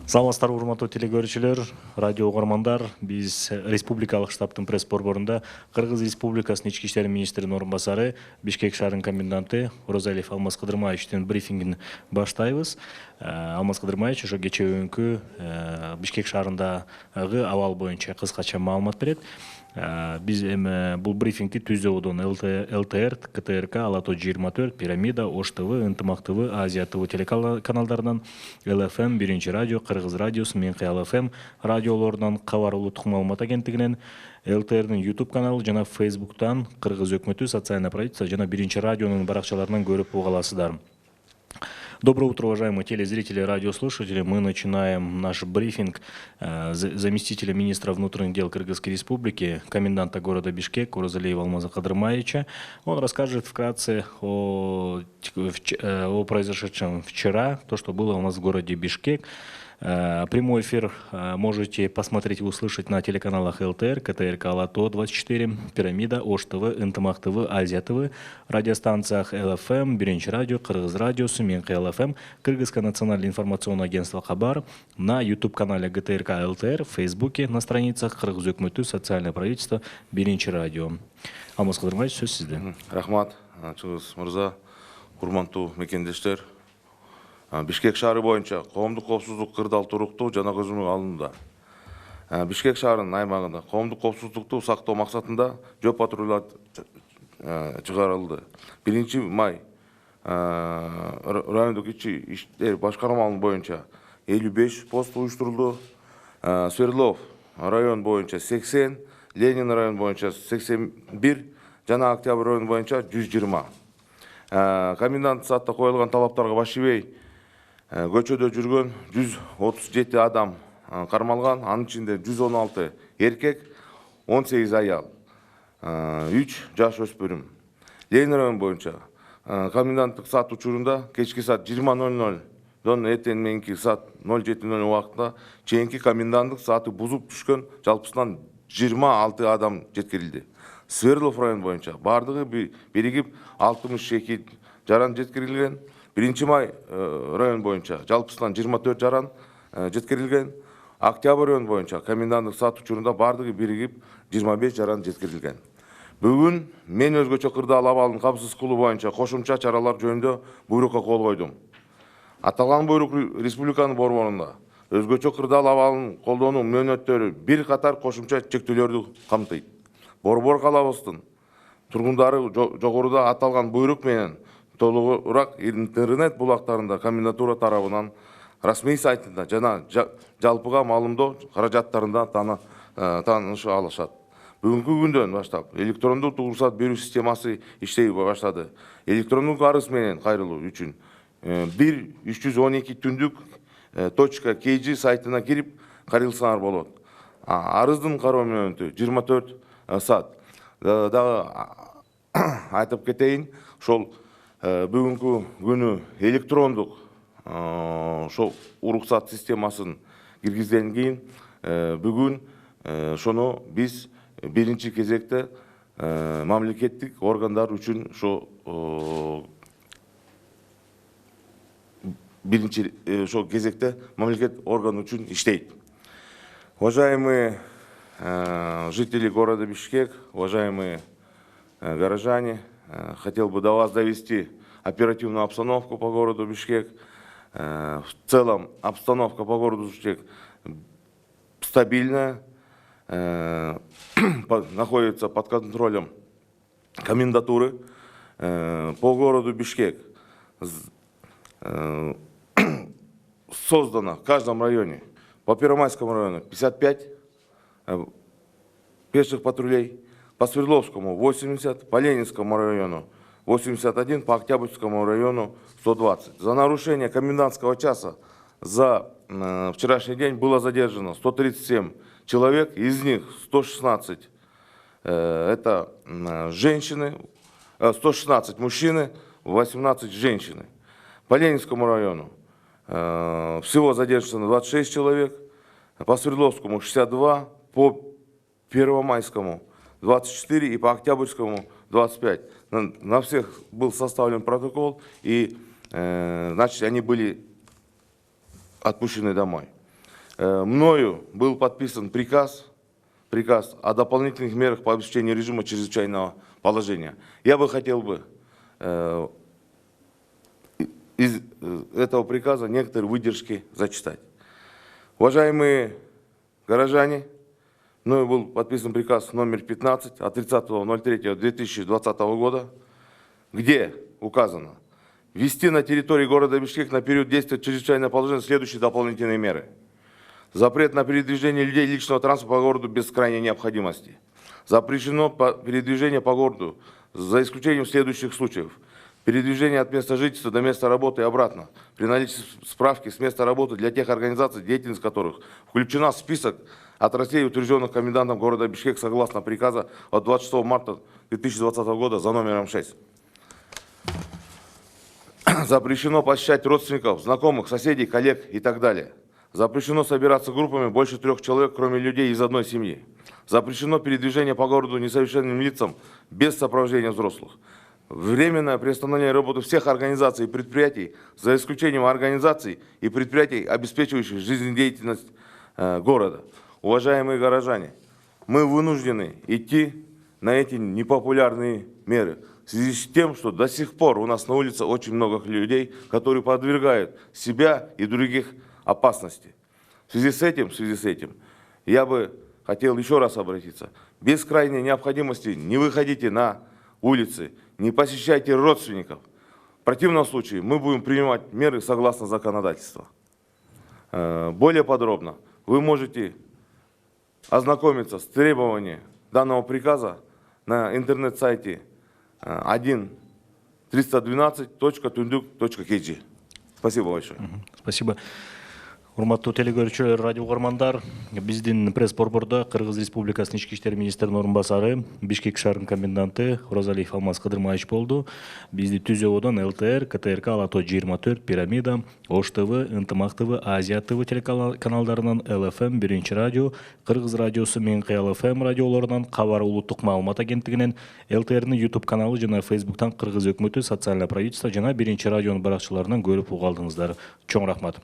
Саламатсыздар урматтуу телекөрүүчүлөр, радио угармандар. Биз республикалык штабтын пресс борборунда Кыргыз Республикасынын ички иштер министринин орун басары, Бишкек шаарынын коменданты Оразалиев Алмаз Кыдырмаевичтин брифингин баштайбыз. Алмаз Кыдырмаевич ошо кечээ Бишкек шаарындагы абал боюнча кыскача маалымат берет. Биз эми бул брифингти Түздө Одон, ЛТР, КТРК, Ала Тоо 24, Пирамида, Ош ТВ, Ынтымак ТВ, Азия ТВ телеканалдарынан, ЛФМ, Биринчи радио, Кыргыз радиосу, Менкый ЛФМ радиолорунан, Кабар улуттук маалымат агенттигинен, ЛТРдин YouTube каналы жана Facebooктан, Кыргыз өкмөтү, социальное правительство жана Биринчи радионун баракчаларынан көрүп уга аласыздар. Доброе утро, уважаемые телезрители и радиослушатели. Мы начинаем наш брифинг заместителя министра внутренних дел Кыргызской Республики, коменданта города Бишкек Оразалиева Алмаза Кыдырмаевича. Он расскажет вкратце о произошедшем вчера, то, что было у нас в городе Бишкек. Прямой эфир можете посмотреть и услышать на телеканалах ЛТР, КТРК, Ала Тоо 24, Пирамида, Ош ТВ, Ынтымак ТВ, Азия ТВ, радиостанциях ЛФМ, Биринчи радио, Кыргыз радиосу, Менкый ЛФМ, Кыргызское национальное информационное агентство Кабар, на YouTube-канале ГТРК ЛТР, в Фейсбуке, на страницах Кыргыз өкмөтү, социальное правительство, Биринчи радио. Алмаз Кыдырмаевич, сөз сизде. Рахмат, Чыңгыз мырза, урматтуу мекендештер. Бишкек шаары боюнча коомдук коопсуздук кырдаал туруктуу жана көзөмөлгө алынууда. Бишкек шаарынын аймагында коомдук коопсуздукту сактоо максатында жөө патрулдар чыгарылды. 1 май райондук ички иштер башкармалыгы боюнча 55 пост уюштурулду. Свердлов район боюнча 80, Ленин район боюнча 81 жана Октябрь район боюнча 120. Комендант саатта коюлган талаптарга баш ийбей көчөдө жүргөн 137 адам кармалган, анын ичинде 116 эркек, 18 аял, 3 жаш өспүрүм. Ленин район боюнча коменданттык саат учурунда кечки саат 20:00дон эртең мененки саат 07:00 убактында чейинки коменданттык сааты бузуп түшкөн жалпысынан 26 адам жеткирилди. Свердлов район боюнча бардыгы биригип 62 жаран жеткирилген. 1 май район боюнча жалпысынан 24 жаран жеткирилген. Октябрь район боюнча коменданттык саат учурунда бардыгы биригип 25 жаран жеткирилген. Бүгүн мен өзгөчө кырдаал абалын камсыз кылуу боюнча кошумча чаралар жөнүндө буйрукка кол койдум. Аталган буйрук республиканын борборунда өзгөчө кырдаал абалын колдонуу мөөнөттөрү бир катар кошумча чектөөлөрдү камтыйт. Борбор калабыбыздын тургундары жогоруда аталган буйрук менен толугураак интернет булактарында комендатура тарабынан расмий сайтында жана жалпыга маалымдоо каражаттарында тааныша алышат. Бүгүнкү күндөн баштап электрондук уруксат берүү системасы иштей баштады. Электрондук арыз менен кайрылуу үчүн 1-312 түндүк .kg сайтына кирип кайрылсаңар болот. Арыздын кароо мөөнөтү 24 саат. Дагы айтып кетейин, ошол бүгүнкү күнү электрондук ошол уруксат системасын киргизгенден кийин бүгүн ошону биз биринчи кезекте мамлекеттик органдар үчүн биринчи кезекте мамлекет орган үчүн иштейт. Уважаемые жители города Бишкек, уважаемые горожане, хотел бы до вас довести оперативную обстановку по городу Бишкек. В целом обстановка по городу Бишкек стабильная, находится под контролем комендатуры. По городу Бишкек создано в каждом районе, по Первомайскому району 55 пеших патрулей, по Свердловскому 80, по Ленинскому району 81, по Октябрьскому району 120. За нарушение комендантского часа за вчерашний день было задержано 137 человек, из них 116 это женщины, 116 мужчины, 18 женщины. По Ленинскому району всего задержано 26 человек, по Свердловскому 62, по Первомайскому 24 и по Октябрьскому 25. На всех был составлен протокол, и значит, они были отпущены домой. Мною был подписан приказ о дополнительных мерах по обеспечению режима чрезвычайного положения. Я бы хотел из этого приказа некоторые выдержки зачитать. Уважаемые горожане, мною был подписан приказ номер 15 от 30.03.2020 года, где указано ввести на территории города Бишкек на период действия чрезвычайного положения следующие дополнительные меры. Запрет на передвижение людей личного транспорта по городу без крайней необходимости. Запрещено передвижение по городу за исключением следующих случаев. Передвижение от места жительства до места работы и обратно. При наличии справки с места работы для тех организаций, деятельность которых включена в список отраслей, утвержденных комендантом города Бишкек согласно приказа от 26 марта 2020 года за номером 6. Запрещено посещать родственников, знакомых, соседей, коллег и так далее. Запрещено собираться группами больше 3 человек, кроме людей из одной семьи. Запрещено передвижение по городу несовершенным лицам без сопровождения взрослых. Временное приостановление работы всех организаций и предприятий, за исключением организаций и предприятий, обеспечивающих жизнедеятельность города. Уважаемые горожане, мы вынуждены идти на эти непопулярные меры в связи с тем, что до сих пор у нас на улице очень много людей, которые подвергают себя и других опасности. В связи с этим, я бы хотел еще раз обратиться. Без крайней необходимости не выходите на улицы, не посещайте родственников. В противном случае мы будем принимать меры согласно законодательству. Более подробно вы можете ознакомиться с требованиями данного приказа на интернет-сайте 1.312.tunduк.kg. Спасибо большое. Спасибо. Урматтуу телекөрүүчүлөр, радио угармандар, биздин пресс-борбордо Кыргыз Республикасынын ички иштер министринин орун басары, Бишкек шаарынын коменданты Розалиев Алмаз Кыдырмаевич болду. Бизди түзүүбөдөн ЛТР, КТРК, Алато 24, Пирамида, Ош ТВ, Ынтымак ТВ, Азия ТВ телеканалдарынан, ЛФМ, Биринчи радио, Кыргыз радиосу менен Кыял ФМ радиолорунан, Кабар улуттук маалымат агенттигинен, ЛТРнын YouTube каналы жана Facebooктан Кыргыз өкмөтү, социальное правительство жана Биринчи радионун баракчаларынан көрүп уга алдыңыздар. Чоң рахмат.